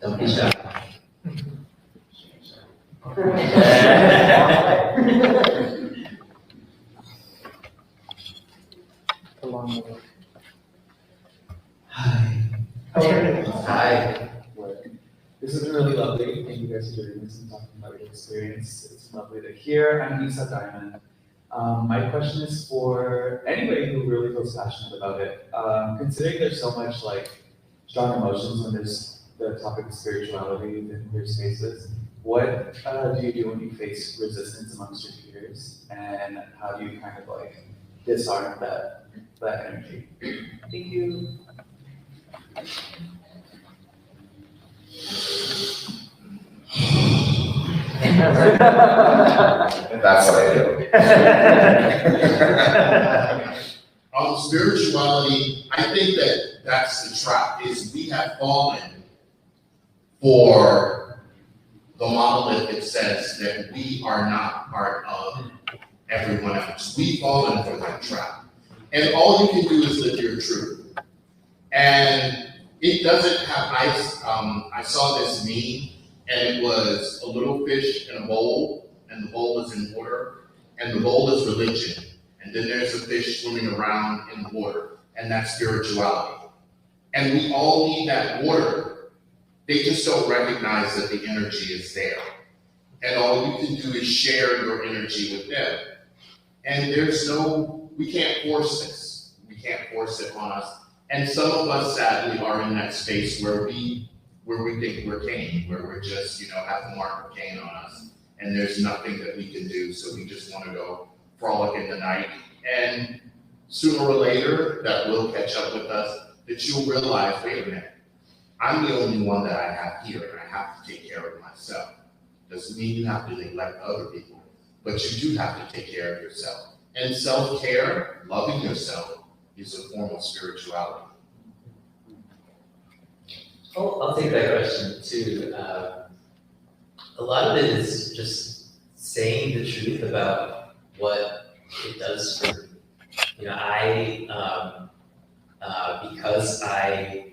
Don't be shy. Hi. Hi. This has been really lovely. Thank you guys for doing this and talking about your experience. It's lovely to hear. I'm Isa Diamond. My question is for anybody who really feels passionate about it. Considering there's so much like strong emotions when there's the topic of spirituality within queer spaces, what do you do when you face resistance amongst your peers, and how do you kind of like disarm that energy? Thank you. That's what I do. Spirituality, I think that's the trap, is we have fallen for the monolith that says that we are not part of everyone else. We've fallen for that trap. And all you can do is live your truth. And it doesn't have ice. I saw this meme, and it was a little fish in a bowl, and the bowl is in water, and the bowl is religion. And then there's a fish swimming around in the water, and that's spirituality. And we all need that water. They just don't recognize that the energy is there. And all you can do is share your energy with them. And we can't force this. We can't force it on us. And some of us, sadly, are in that space where we think we're Cain, where we're just, have the mark of Cain on us. And there's nothing that we can do, so we just want to go frolic in the night. And sooner or later, that will catch up with us, that you'll realize, wait a minute, I'm the only one that I have here, and I have to take care of myself. Doesn't mean you have to neglect other people, but you do have to take care of yourself. And self-care, loving yourself, is a form of spirituality. I'll take that question too. A lot of it is just saying the truth about what it does for me. Because I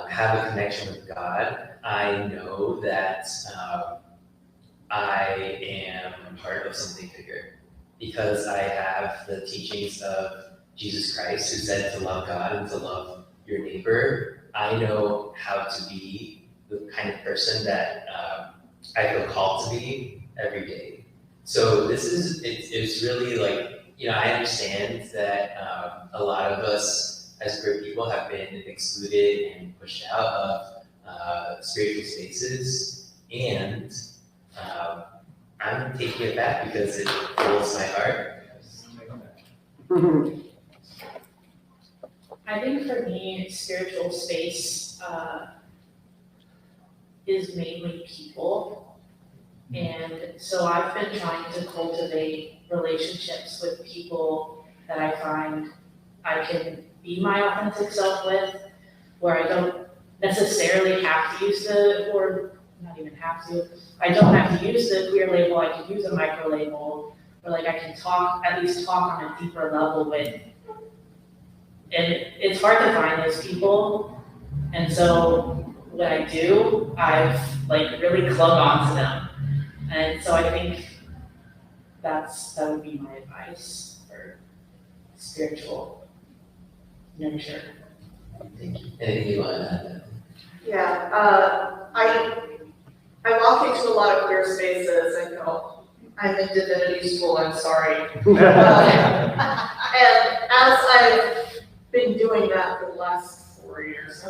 have a connection with God, I know that I am part of something bigger. Because I have the teachings of Jesus Christ, who said to love God and to love your neighbor, I know how to be the kind of person that I feel called to be every day. So it's really like, I understand that a lot of us as queer people have been excluded and pushed out of spiritual spaces, and I'm taking it back because it fills my heart. I think for me, spiritual space is mainly people. And so I've been trying to cultivate relationships with people that I find I can be my authentic self with, where I don't necessarily have to use I don't have to use the queer label, I can use a micro label, or like I can at least talk on a deeper level with. And it's hard to find those people. And so when I do, I've really clung on to them. And so I think that would be my advice for spiritual nurture. Thank you. Anything you want to add? Yeah, I walk into a lot of queer spaces and go, I'm in divinity school, I'm sorry. And as I've been doing that for the last 4 years,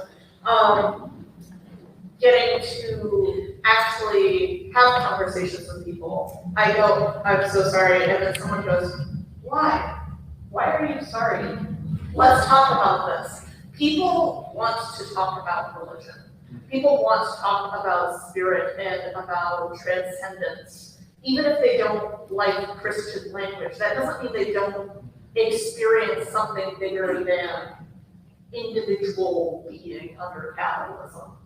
getting to actually have conversations with people, I go, I'm so sorry, and then someone goes, why? Why are you sorry? Let's talk about this. People want to talk about religion. People want to talk about spirit and about transcendence. Even if they don't like Christian language, that doesn't mean they don't experience something bigger than individual being under capitalism.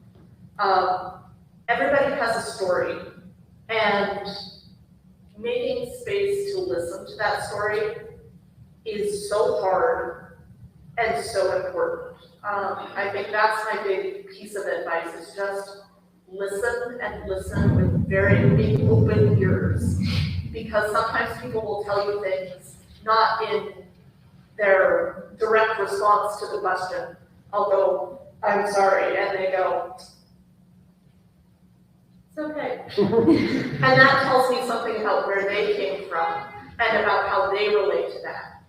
Everybody has a story, and making space to listen to that story is so hard and so important. I think that's my big piece of advice, is just listen and listen with very big open ears, because sometimes people will tell you things not in their direct response to the question. I'll go, I'm sorry, and they go, It's okay. And that tells me something about where they came from and about how they relate to that.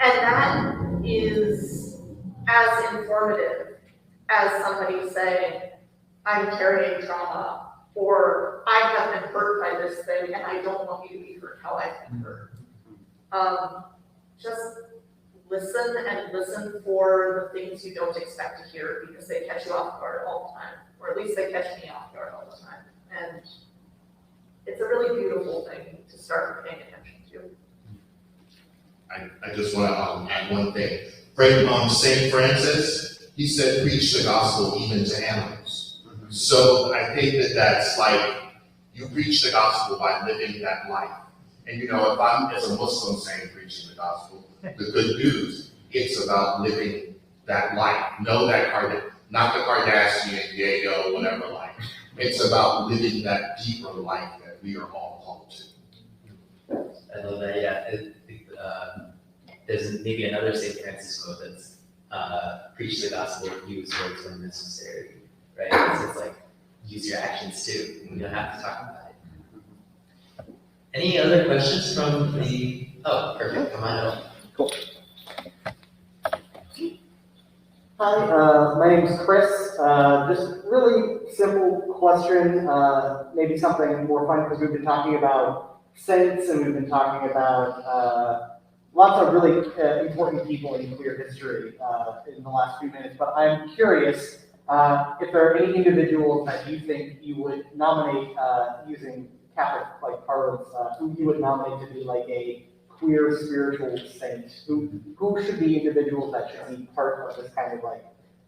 And that is as informative as somebody saying, I'm carrying trauma, or I have been hurt by this thing and I don't want you to be hurt how I've been hurt. Just listen and listen for the things you don't expect to hear because they catch you off guard all the time, or at least they catch me off guard all the time. And it's a really beautiful thing to start paying attention to. I just want to add one thing. St. Francis, he said, preach the gospel even to animals. So I think that that's like, you preach the gospel by living that life. And if I'm, as a Muslim, saying preaching the gospel, the good news, it's about living that life. Know that not the Kardashian, Diego, whatever life. It's about living that deeper life that we are all called to. I love that, yeah. There's maybe another St. Francis quote that's preach the gospel, use words when necessary, right? So it's like, use your actions too. You don't have to talk about it. Any other questions from the, oh, perfect, come on up. Cool. Hi, my name is Chris. Just really simple question, maybe something more fun because we've been talking about saints and we've been talking about lots of really important people in queer history in the last few minutes, but I'm curious if there are any individuals that you think you would nominate using Catholic parlance, who you would nominate to be like a queer spiritual saint. Who should be individuals that should be part of this kind of like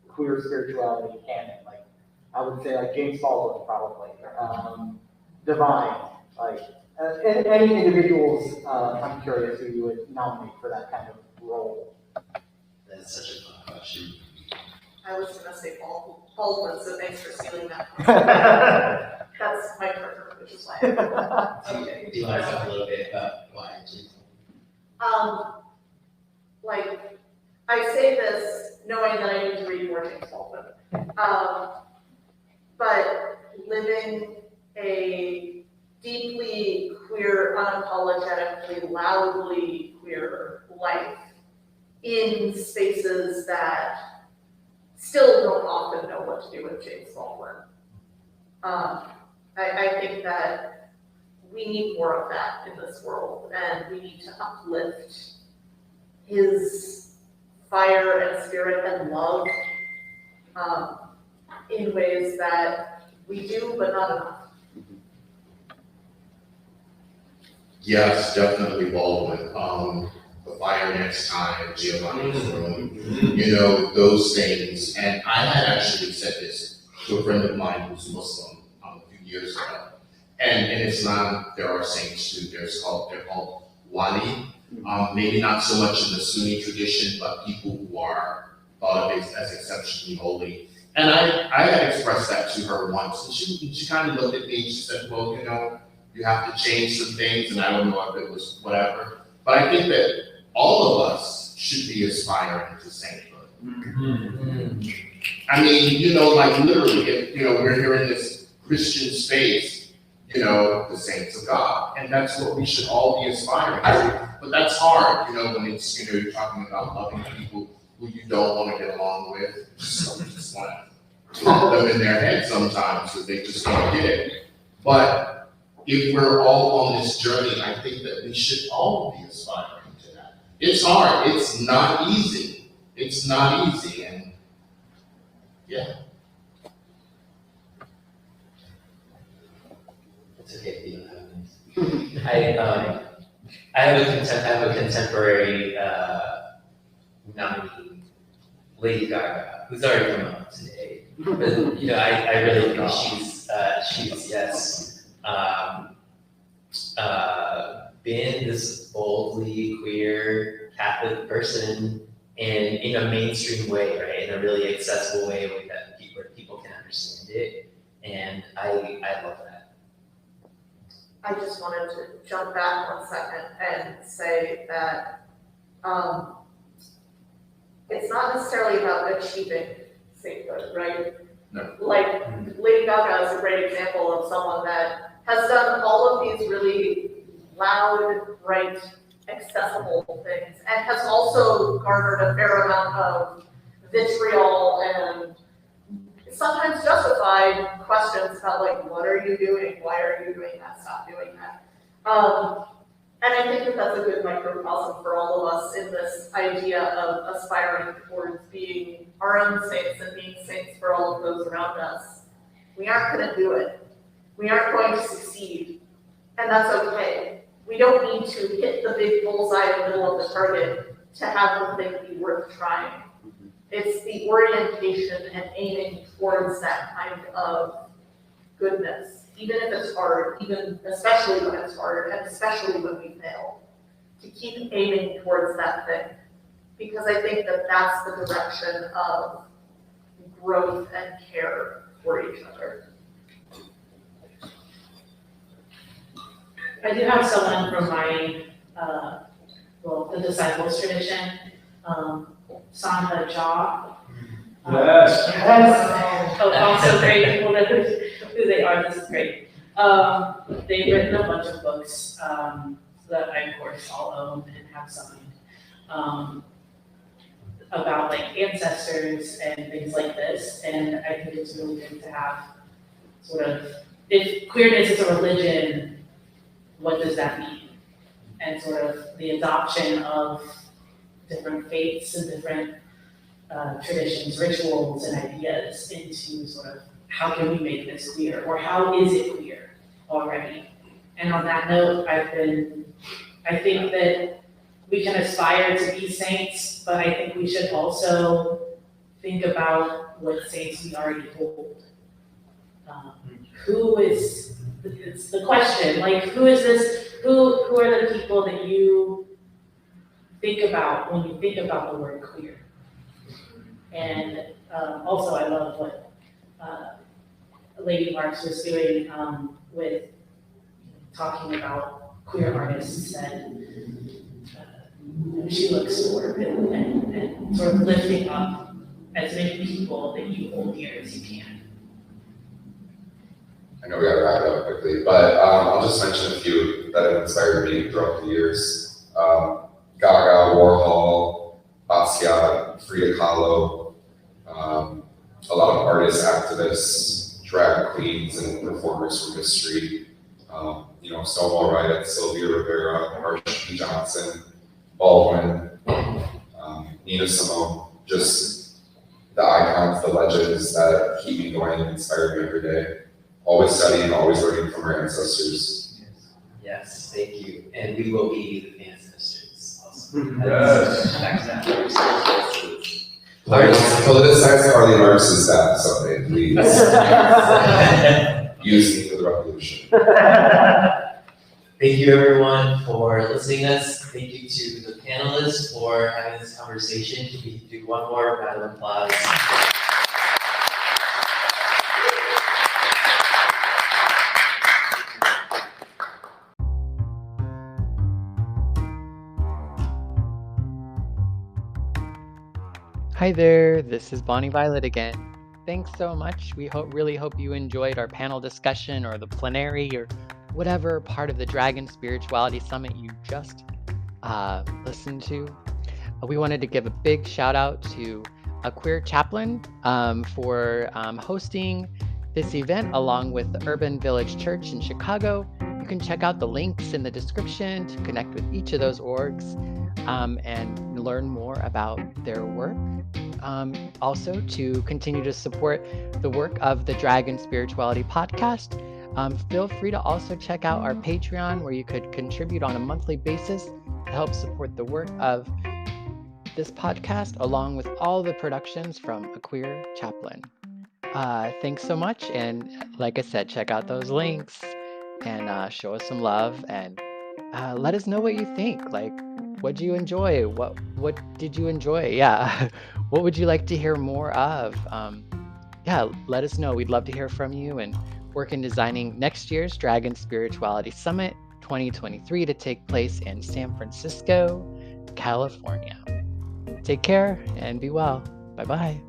queer spirituality canon? Like I would say like James Baldwin probably, Divine, like any individuals. I'm curious who you would nominate for that kind of role. That's such a fun question. I was gonna say Baldwin, so thanks for stealing that. That's my preference, which is why. Okay, do you want to talk a little bit about why? Like, I say this knowing that I need to read more James Baldwin. But living a deeply queer, unapologetically, loudly queer life in spaces that still don't often know what to do with James Baldwin. I think that we need more of that in this world, and we need to uplift his fire and spirit and love in ways that we do, but not enough. Yes, definitely Baldwin. The Fire Next Time, Giovanni's Room, those things. And I had actually said this to a friend of mine who's Muslim a few years ago. And in Islam, there are saints too. They're called wali. Maybe not so much in the Sunni tradition, but people who are thought of as exceptionally holy. And I had expressed that to her once, and she kind of looked at me and she said, well, you have to change some things, and I don't know if it was whatever. But I think that all of us should be aspiring to sainthood. Mm-hmm. I mean, like literally, if, we're here in this Christian space, the saints of God. And that's what we should all be aspiring to. But that's hard, when it's, you're talking about loving people who you don't want to get along with. Just want to pop them in their head sometimes because they just don't get it. But if we're all on this journey, I think that we should all be aspiring to that. It's hard. It's not easy. It's not easy. And yeah. It's okay if you don't have this. I have a contemporary nominee, Lady Gaga, who's already come out today. But I really think she's yes, been this boldly queer Catholic person in a mainstream way, right? In a really accessible way where people can understand it, and I love that. I just wanted to jump back 1 second and say that it's not necessarily about achieving sainthood, right? No. Like, Lady Gaga is a great example of someone that has done all of these really loud, bright, accessible things, and has also garnered a fair amount of vitriol and sometimes justified questions about, like, what are you doing? Why are you doing that? Stop doing that. And I think that that's a good microcosm for all of us in this idea of aspiring towards being our own saints and being saints for all of those around us. We aren't going to do it. We aren't going to succeed. And that's okay. We don't need to hit the big bullseye in the middle of the target to have the thing be worth trying. It's the orientation and aiming towards that kind of goodness, even if it's hard, even especially when it's hard, and especially when we fail, to keep aiming towards that thing. Because I think that that's the direction of growth and care for each other. I do have someone from my, the disciples tradition, Santa Jaw. Yes. Also great people that who they are. This is great. They've written a bunch of books that I, of course, all own and have signed about like ancestors and things like this. And I think it's really good to have sort of, if queerness is a religion, what does that mean? And sort of the adoption of different faiths and different traditions, rituals, and ideas into sort of how can we make this queer, or how is it queer already? And on that note, I think that we can aspire to be saints, but I think we should also think about what saints we already hold. It's the question, like, who is this, who are the people that you think about when you think about the word queer? And also I love what Lady Marks was doing with talking about queer artists, and she looks for and sort of lifting up as many people that you hold dear as you can. I know we gotta wrap it up quickly, but I'll just mention a few that have inspired me throughout the years. Gaga, Warhol, Basquiat, Frida Kahlo, a lot of artists, activists, drag queens, and performers from history. Stonewall Riot, Sylvia Rivera, Marsha P. Johnson, Baldwin, Nina Simone, just the icons, the legends that keep me going and inspire me every day. Always studying, always learning from our ancestors. Yes, thank you. And we will be the ancestors also. Yes. Politicize Carly Marx's death someday, please. Use me for the revolution. Thank you everyone for listening to us. Thank you to the panelists for having this conversation. Can we do one more round of applause? Hi there, this is Bonnie Violet again. Thanks so much. We really hope you enjoyed our panel discussion or the plenary or whatever part of the Dragon Spirituality Summit you just listened to. We wanted to give a big shout out to a queer chaplain for hosting this event along with the Urban Village Church in Chicago. You can check out the links in the description to connect with each of those orgs and learn more about their work. Also, to continue to support the work of the Dragon Spirituality Podcast, feel free to also check out our Patreon, where you could contribute on a monthly basis to help support the work of this podcast, along with all the productions from a queer chaplain. Thanks so much, and like I said, check out those links and show us some love, and let us know what you think. Like, what did you enjoy? What did you enjoy? Yeah. What would you like to hear more of? Yeah, let us know. We'd love to hear from you, and work in designing next year's Dragon Spirituality Summit 2023 to take place in San Francisco, California. Take care and be well. Bye-bye.